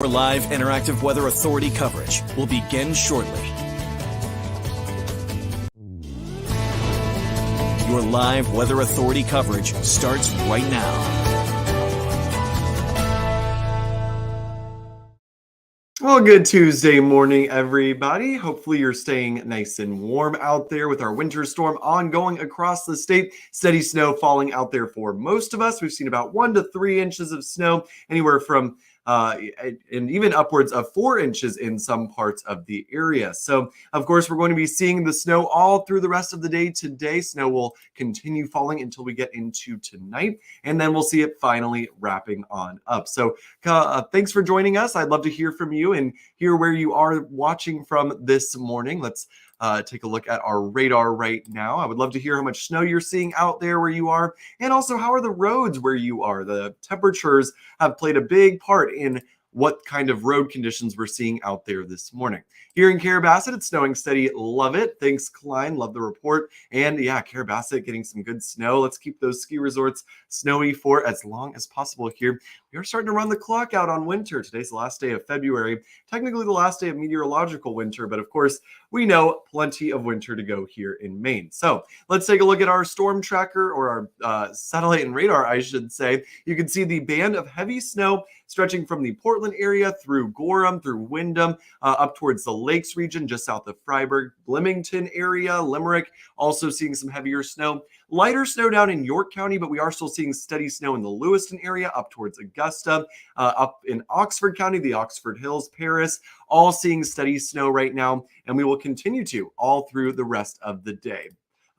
Our live interactive Weather Authority coverage will begin shortly. Your live Weather Authority coverage starts right now. Well, good Tuesday morning, everybody. Hopefully you're staying nice and warm out there with our winter storm ongoing across the state. Steady snow falling out there for most of us. We've seen about 1 to 3 inches of snow, anywhere from and even upwards of 4 inches in some parts of the area. So, of course, we're going to be seeing the snow all through the rest of the day today. Snow will continue falling until we get into tonight, and then we'll see it finally wrapping on up. So, thanks for joining us. I'd love to hear from you and hear where you are watching from this morning. Let's take a look at our radar right now. I would love to hear how much snow you're seeing out there where you are, and also how are the roads where you are. The temperatures have played a big part in what kind of road conditions we're seeing out there this morning. Here in Carrabassett, it's snowing steady. Love it. Thanks, Klein. Love the report. And yeah, Carrabassett getting some good snow. Let's keep those ski resorts snowy for as long as possible here. We are starting to run the clock out on winter. Today's the last day of February, technically the last day of meteorological winter, but of course, we know plenty of winter to go here in Maine. So let's take a look at our storm tracker, or our satellite and radar, I should say. You can see the band of heavy snow stretching from the Portland area through Gorham, through Windham, up towards the Lakes region, just south of Freiburg, Bloomington area, Limerick, also seeing some heavier snow. Lighter snow down in York County, but we are still seeing steady snow in the Lewiston area, up towards Augusta, up in Oxford County, the Oxford Hills, Paris, all seeing steady snow right now, and we will continue to all through the rest of the day.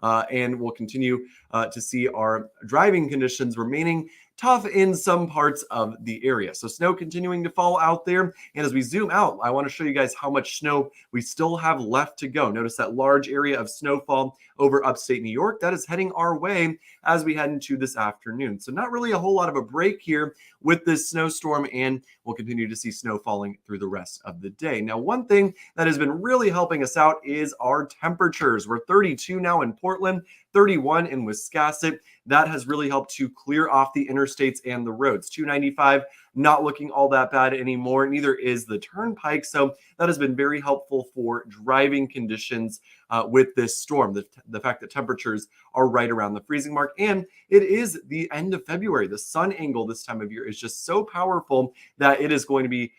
And we'll continue to see our driving conditions remaining tough in some parts of the area. So snow continuing to fall out there. And as we zoom out, I want to show you guys how much snow we still have left to go. Notice that large area of snowfall over upstate New York. That is heading our way as we head into this afternoon. So not really a whole lot of a break here with this snowstorm, and we'll continue to see snow falling through the rest of the day. Now, one thing that has been really helping us out is our temperatures. We're 32 now in Portland, 31 in Wiscasset. That has really helped to clear off the interstates and the roads. 295 not looking all that bad anymore. Neither is the turnpike. So that has been very helpful for driving conditions with this storm. The fact that temperatures are right around the freezing mark, and it is the end of February. The sun angle this time of year is just so powerful that it is going to be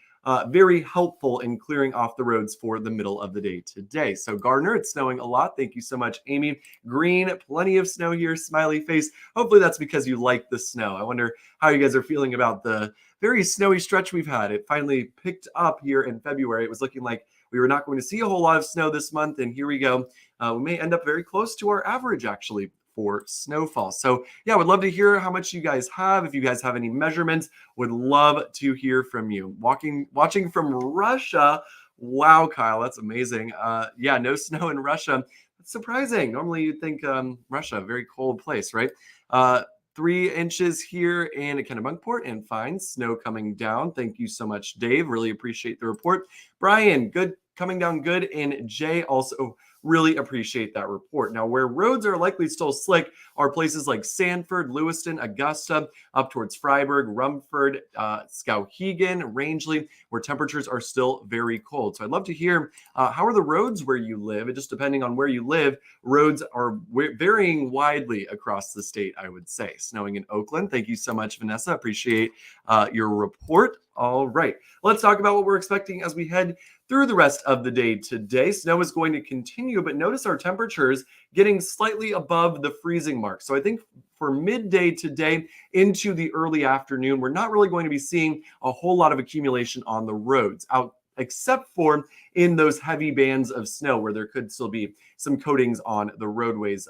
very helpful in clearing off the roads for the middle of the day today. So Gardner, it's snowing a lot. Thank you so much, Amy. Green, plenty of snow here, smiley face. Hopefully that's because you like the snow. I wonder how you guys are feeling about the very snowy stretch we've had. It finally picked up here in February. It was looking like we were not going to see a whole lot of snow this month, and here we go. We may end up very close to our average, actually, for snowfall. So yeah, would love to hear how much you guys have. If you guys have any measurements, would love to hear from you. Watching from Russia. Wow, Kyle, that's amazing. Yeah, no snow in Russia. That's surprising. Normally you'd think Russia, a very cold place, right? 3 inches here in Kennebunkport, and fine snow coming down. Thank you so much, Dave. Really appreciate the report. Brian, good, coming down good. And Jay also really appreciate that report. Now, where roads are likely still slick are places like Sanford, Lewiston, Augusta, up towards Freiburg, Rumford, Skowhegan, Rangeley, where temperatures are still very cold. So I'd love to hear how are the roads where you live. And just depending on where you live, roads are varying widely across the state, I would say. Snowing in Oakland. Thank you so much, Vanessa. Appreciate your report. All right, let's talk about what we're expecting as we head through the rest of the day today. Snow is going to continue, but notice our temperatures getting slightly above the freezing mark. So I think for midday today into the early afternoon, we're not really going to be seeing a whole lot of accumulation on the roads, except for in those heavy bands of snow where there could still be some coatings on the roadways.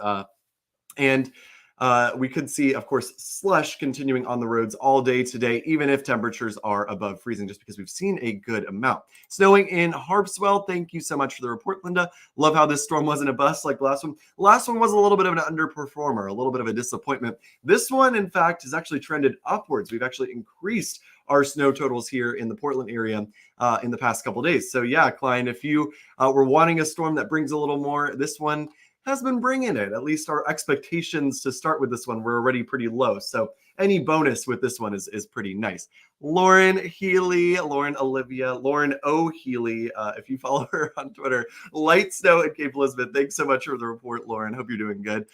We could see, of course, slush continuing on the roads all day today, even if temperatures are above freezing, just because we've seen a good amount. Snowing in Harpswell. Thank you so much for the report, Linda. Love how this storm wasn't a bust like the last one. The last one was a little bit of an underperformer, a little bit of a disappointment. This one, in fact, has actually trended upwards. We've actually increased our snow totals here in the Portland area in the past couple of days. So yeah, Klein, if you were wanting a storm that brings a little more, this one has been bringing it. At least our expectations to start with this one were already pretty low. So any bonus with this one is pretty nice. Lauren Healy, Lauren Olivia, Lauren O. Healy, if you follow her on Twitter. Light snow in Cape Elizabeth. Thanks so much for the report, Lauren. Hope you're doing good.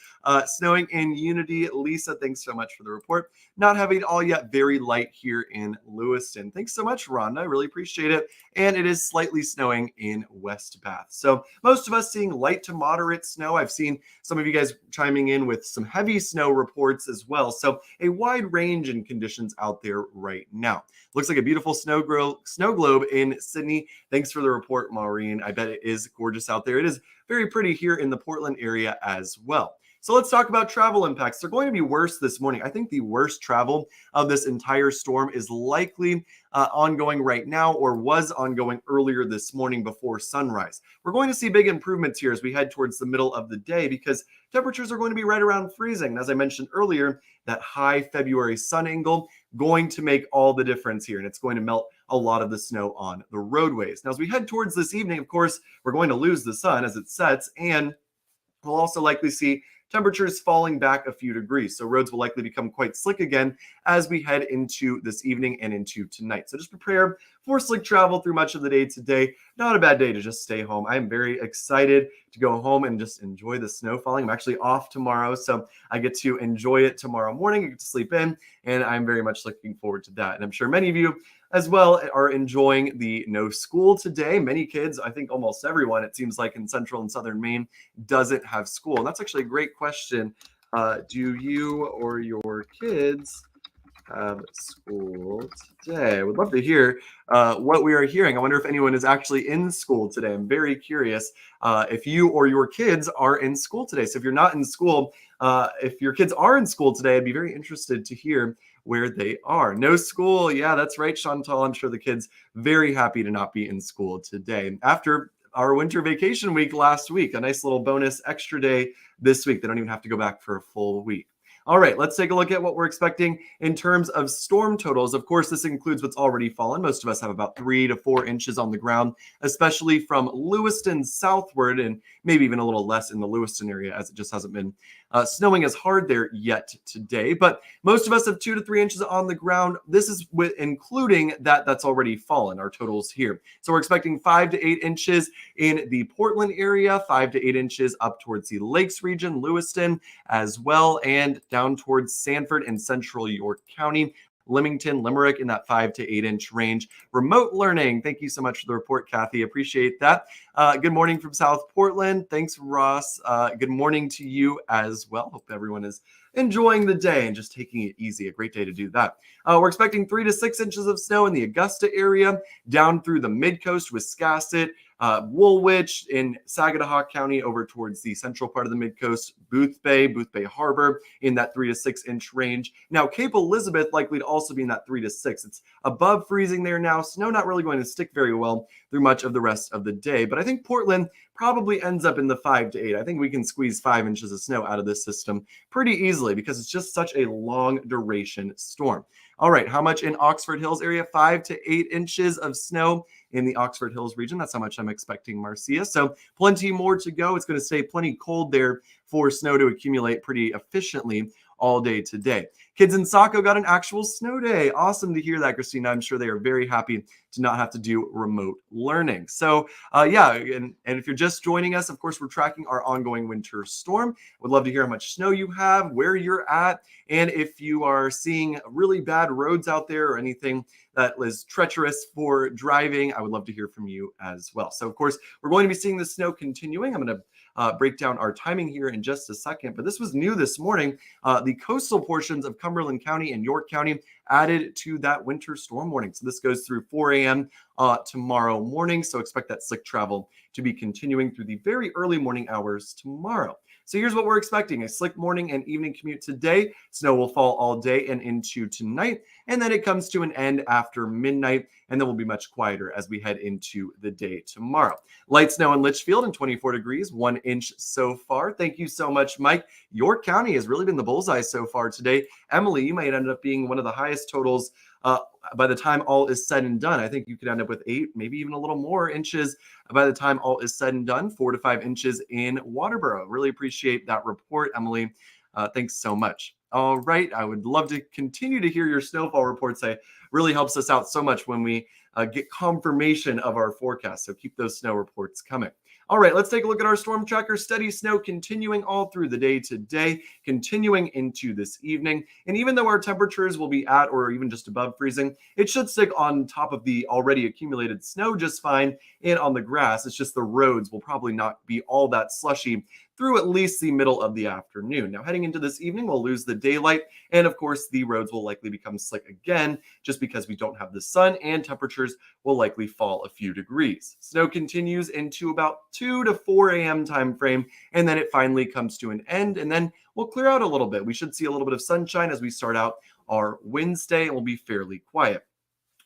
Snowing in Unity. Lisa, thanks so much for the report. Not having it all yet. Very light here in Lewiston. Thanks so much, Rhonda. I really appreciate it. And it is slightly snowing in West Bath. So most of us seeing light to moderate snow. I've seen some of you guys chiming in with some heavy snow reports as well. So a wide range in conditions out there right now. Looks like a beautiful snow globe in Sydney. Thanks for the report, Maureen. I bet it is gorgeous out there. It is very pretty here in the Portland area as well. So let's talk about travel impacts. They're going to be worse this morning. I think the worst travel of this entire storm is likely ongoing right now, or was ongoing earlier this morning before sunrise. We're going to see big improvements here as we head towards the middle of the day because temperatures are going to be right around freezing. And as I mentioned earlier, that high February sun angle going to make all the difference here, and it's going to melt a lot of the snow on the roadways. Now, as we head towards this evening, of course, we're going to lose the sun as it sets, and we'll also likely see temperatures falling back a few degrees. So roads will likely become quite slick again as we head into this evening and into tonight. So just prepare for slick travel through much of the day today. Not a bad day to just stay home. I am very excited to go home and just enjoy the snow falling. I'm actually off tomorrow, so I get to enjoy it tomorrow morning. I get to sleep in, and I'm very much looking forward to that. And I'm sure many of you as well are enjoying the no school today. Many kids, I think almost everyone, it seems like in central and southern Maine, doesn't have school. And that's actually a great question. Do you or your kids have school today? I would love to hear what we are hearing. I wonder if anyone is actually in school today. I'm very curious if you or your kids are in school today. So if you're not in school, if your kids are in school today, I'd be very interested to hear where they are. No school. Yeah, that's right, Chantal. I'm sure the kids very happy to not be in school today. After our winter vacation week last week, a nice little bonus extra day this week. They don't even have to go back for a full week. All right, let's take a look at what we're expecting in terms of storm totals. Of course, this includes what's already fallen. Most of us have about 3 to 4 inches on the ground, especially from Lewiston southward, and maybe even a little less in the Lewiston area as it just hasn't been snowing as hard there yet today. But most of us have 2 to 3 inches on the ground. This is with including that's already fallen, our totals here. So we're expecting 5 to 8 inches in the Portland area, 5 to 8 inches up towards the Lakes region, Lewiston as well, and down towards Sanford and central York County. Leamington, Limerick in that 5 to 8 inch range. Remote learning. Thank you so much for the report, Kathy. Appreciate that. Good morning from South Portland. Thanks, Ross. Good morning to you as well. Hope everyone is enjoying the day and just taking it easy. A great day to do that. We're expecting 3 to 6 inches of snow in the Augusta area, down through the mid-coast, Wiscasset, Woolwich in Saginaw County over towards the central part of the mid-coast, Booth Bay Harbor in that 3 to 6 inch range. Now, Cape Elizabeth likely to also be in that 3 to 6. It's above freezing there now. Snow not really going to stick very well through much of the rest of the day, but I think Portland probably ends up in the 5 to 8. I think we can squeeze 5 inches of snow out of this system pretty easily because it's just such a long duration storm. All right, how much in Oxford Hills area? 5 to 8 inches of snow in the Oxford Hills region. That's how much I'm expecting, Marcia. So plenty more to go. It's going to stay plenty cold there for snow to accumulate pretty efficiently all day today. Kids in Saco got an actual snow day. Awesome to hear that, Christina. I'm sure they are very happy to not have to do remote learning. So yeah, and if you're just joining us, of course, we're tracking our ongoing winter storm. Would love to hear how much snow you have, where you're at, and if you are seeing really bad roads out there or anything that is treacherous for driving, I would love to hear from you as well. So of course, we're going to be seeing the snow continuing. I'm going to break down our timing here in just a second, but this was new this morning. The coastal portions of Cumberland County and York County added to that winter storm warning. So this goes through 4 a.m. Tomorrow morning. So expect that slick travel to be continuing through the very early morning hours tomorrow. So here's what we're expecting: a slick morning and evening commute today. Snow will fall all day and into tonight, and then it comes to an end after midnight, and then we'll be much quieter as we head into the day tomorrow. Light snow in Litchfield and 24 degrees, 1 inch so far. Thank you so much, Mike. York County has really been the bullseye so far today. Emily, you might end up being one of the highest totals by the time all is said and done. I think you could end up with 8, maybe even a little more inches by the time all is said and done. 4 to 5 inches in Waterboro. Really appreciate that report, Emily. Thanks so much. All right. I would love to continue to hear your snowfall reports. It really helps us out so much when we get confirmation of our forecast. So keep those snow reports coming. All right, let's take a look at our storm tracker. Steady snow continuing all through the day today, continuing into this evening. And even though our temperatures will be at or even just above freezing, it should stick on top of the already accumulated snow just fine. And on the grass, it's just the roads will probably not be all that slushy through at least the middle of the afternoon. Now, heading into this evening, we'll lose the daylight. And of course, the roads will likely become slick again, just because we don't have the sun, and temperatures will likely fall a few degrees. Snow continues into about 2 to 4 a.m. time frame, and then it finally comes to an end, and then we'll clear out a little bit. We should see a little bit of sunshine as we start out our Wednesday, and we'll be fairly quiet.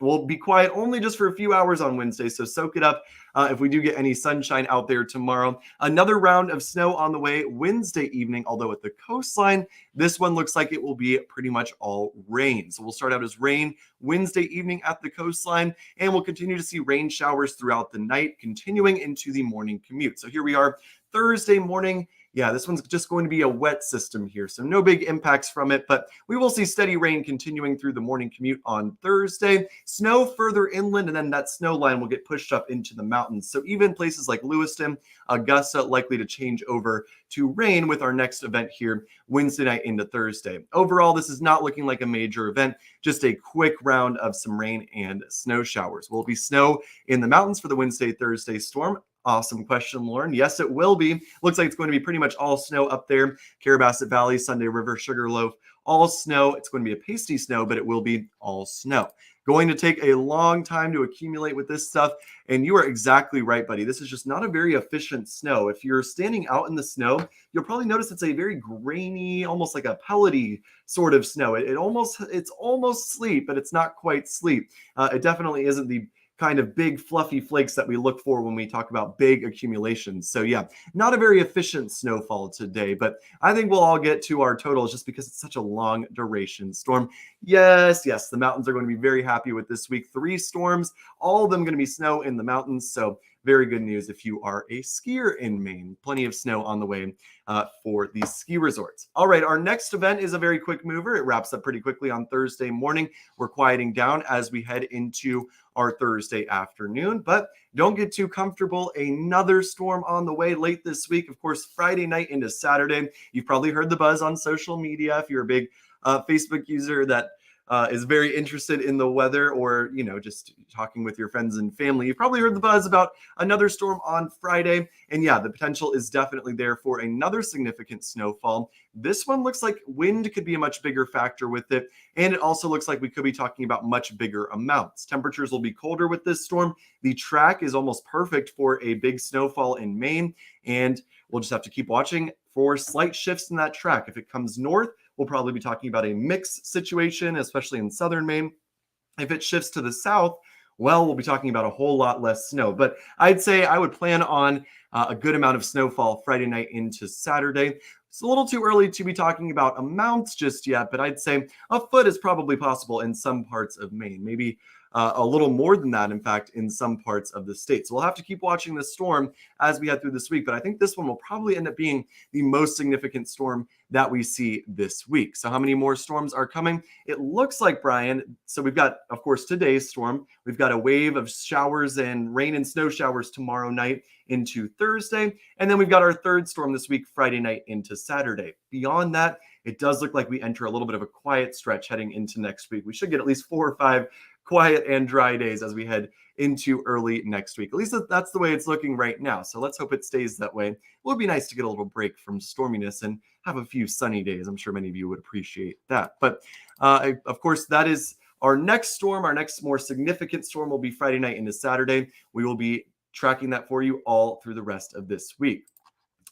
We'll be quiet only just for a few hours on Wednesday, so soak it up if we do get any sunshine out there tomorrow. Another round of snow on the way Wednesday evening, although at the coastline, this one looks like it will be pretty much all rain. So we'll start out as rain Wednesday evening at the coastline, and we'll continue to see rain showers throughout the night, continuing into the morning commute. So here we are Thursday morning. Yeah, this one's just going to be a wet system here, so no big impacts from it, but we will see steady rain continuing through the morning commute on Thursday. Snow further inland, and then that snow line will get pushed up into the mountains. So even places like Lewiston, Augusta, likely to change over to rain with our next event here Wednesday night into Thursday. Overall, this is not looking like a major event, just a quick round of some rain and snow showers. Will it be snow in the mountains for the Wednesday-Thursday storm? Awesome question, Lauren. Yes, it will be. Looks like it's going to be pretty much all snow up there. Carrabassett Valley, Sunday River, Sugarloaf, all snow. It's going to be a pasty snow, but it will be all snow. Going to take a long time to accumulate with this stuff. And you are exactly right, buddy. This is just not a very efficient snow. If you're standing out in the snow, you'll probably notice it's a very grainy, almost like a pellety sort of snow. It's almost sleet, but it's not quite sleet. It definitely isn't the kind of big fluffy flakes that we look for when we talk about big accumulations. So yeah, not a very efficient snowfall today, but I think we'll all get to our totals just because it's such a long duration storm. Yes, the mountains are going to be very happy with this week. 3 storms, all of them going to be snow in the mountains. So very good news if you are a skier in Maine. Plenty of snow on the way for these ski resorts. All right, our next event is a very quick mover. It wraps up pretty quickly on Thursday morning. We're quieting down as we head into our Thursday afternoon, but don't get too comfortable. Another storm on the way late this week. Of course, Friday night into Saturday. You've probably heard the buzz on social media if you're a big Facebook user that is very interested in the weather, or just talking with your friends and family. You've probably heard the buzz about another storm on Friday, and yeah, the potential is definitely there for another significant snowfall. This one looks like wind could be a much bigger factor with it, and it also looks like we could be talking about much bigger amounts. Temperatures will be colder with this storm. The track is almost perfect for a big snowfall in Maine, and we'll just have to keep watching for slight shifts in that track. If it comes north, we'll probably be talking about a mixed situation, especially in southern Maine. If it shifts to the south, well, we'll be talking about a whole lot less snow. But I'd say I would plan on a good amount of snowfall Friday night into Saturday. It's a little too early to be talking about amounts just yet, but I'd say a foot is probably possible in some parts of Maine. Maybe a little more than that, in fact, in some parts of the state. So we'll have to keep watching the storm as we head through this week, but I think this one will probably end up being the most significant storm that we see this week. So how many more storms are coming? It looks like, Brian, so we've got, of course, today's storm. We've got a wave of showers and rain and snow showers tomorrow night into Thursday, and then we've got our third storm this week, Friday night into Saturday. Beyond that, it does look like we enter a little bit of a quiet stretch heading into next week. We should get at least 4 or 5 quiet and dry days as we head into early next week. At least that's the way it's looking right now. So let's hope it stays that way. It would be nice to get a little break from storminess and have a few sunny days. I'm sure many of you would appreciate that. But of course, that is our next storm. Our next more significant storm will be Friday night into Saturday. We will be tracking that for you all through the rest of this week.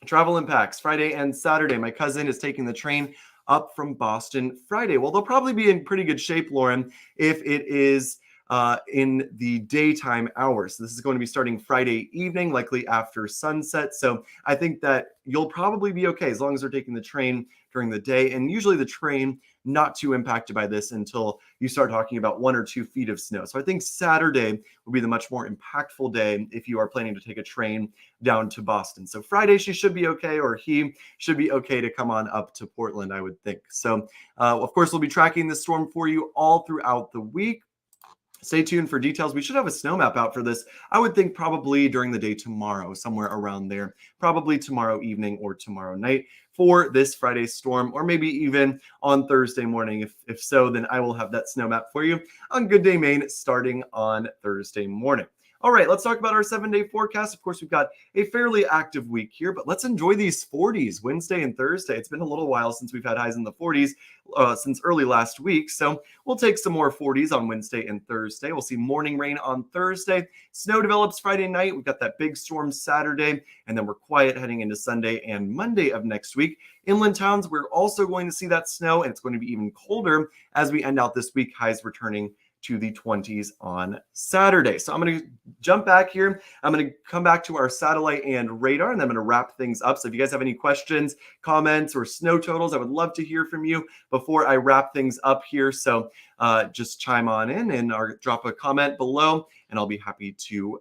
Travel impacts Friday and Saturday. My cousin is taking the train up from Boston Friday. Well, they'll probably be in pretty good shape, Lauren, if it is in the daytime hours. So this is going to be starting Friday evening, likely after sunset. So I think that you'll probably be okay as long as they're taking the train during the day. And usually the train not too impacted by this until you start talking about 1 or 2 feet of snow. So I think Saturday will be the much more impactful day if you are planning to take a train down to Boston. So Friday, she should be okay, or he should be okay to come on up to Portland, I would think. So of course, we'll be tracking this storm for you all throughout the week. Stay tuned for details. We should have a snow map out for this. I would think probably during the day tomorrow, somewhere around there, probably tomorrow evening or tomorrow night for this Friday storm, or maybe even on Thursday morning. If so, then I will have that snow map for you on Good Day Maine starting on Thursday morning. All right, let's talk about our 7-day forecast. Of course, we've got a fairly active week here, but let's enjoy these 40s Wednesday and Thursday. It's been a little while since we've had highs in the 40s since early last week. So we'll take some more 40s on Wednesday and Thursday. We'll see morning rain on Thursday. Snow develops Friday night. We've got that big storm Saturday, and then we're quiet heading into Sunday and Monday of next week. Inland towns, we're also going to see that snow, and it's going to be even colder as we end out this week, highs returning to the 20s on Saturday. So I'm going to jump back here. I'm going to come back to our satellite and radar, and then I'm going to wrap things up. So if you guys have any questions, comments, or snow totals, I would love to hear from you before I wrap things up here. So just chime on in and drop a comment below, and I'll be happy to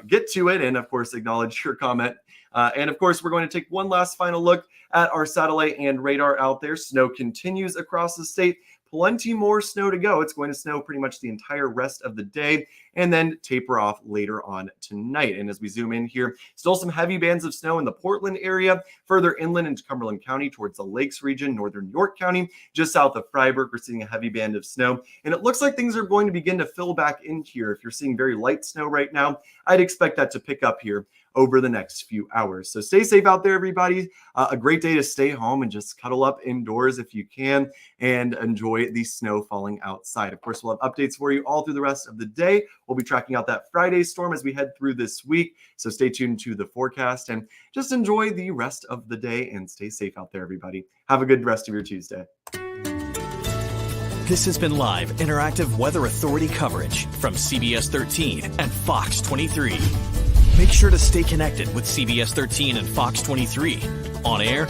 get to it and, of course, acknowledge your comment. And, of course, we're going to take one last final look at our satellite and radar out there. Snow continues across the state. Plenty more snow to go. It's going to snow pretty much the entire rest of the day and then taper off later on tonight. And as we zoom in here, still some heavy bands of snow in the Portland area, further inland into Cumberland County towards the Lakes region, northern York County, just south of Freiburg, we're seeing a heavy band of snow. And it looks like things are going to begin to fill back in here. If you're seeing very light snow right now, I'd expect that to pick up here over the next few hours. So stay safe out there, everybody. A great day to stay home and just cuddle up indoors if you can and enjoy the snow falling outside. Of course, we'll have updates for you all through the rest of the day. We'll be tracking out that Friday storm as we head through this week. So stay tuned to the forecast and just enjoy the rest of the day and stay safe out there, everybody. Have a good rest of your Tuesday. This has been live interactive Weather Authority coverage from CBS 13 and Fox 23. Make sure to stay connected with CBS 13 and Fox 23 on air,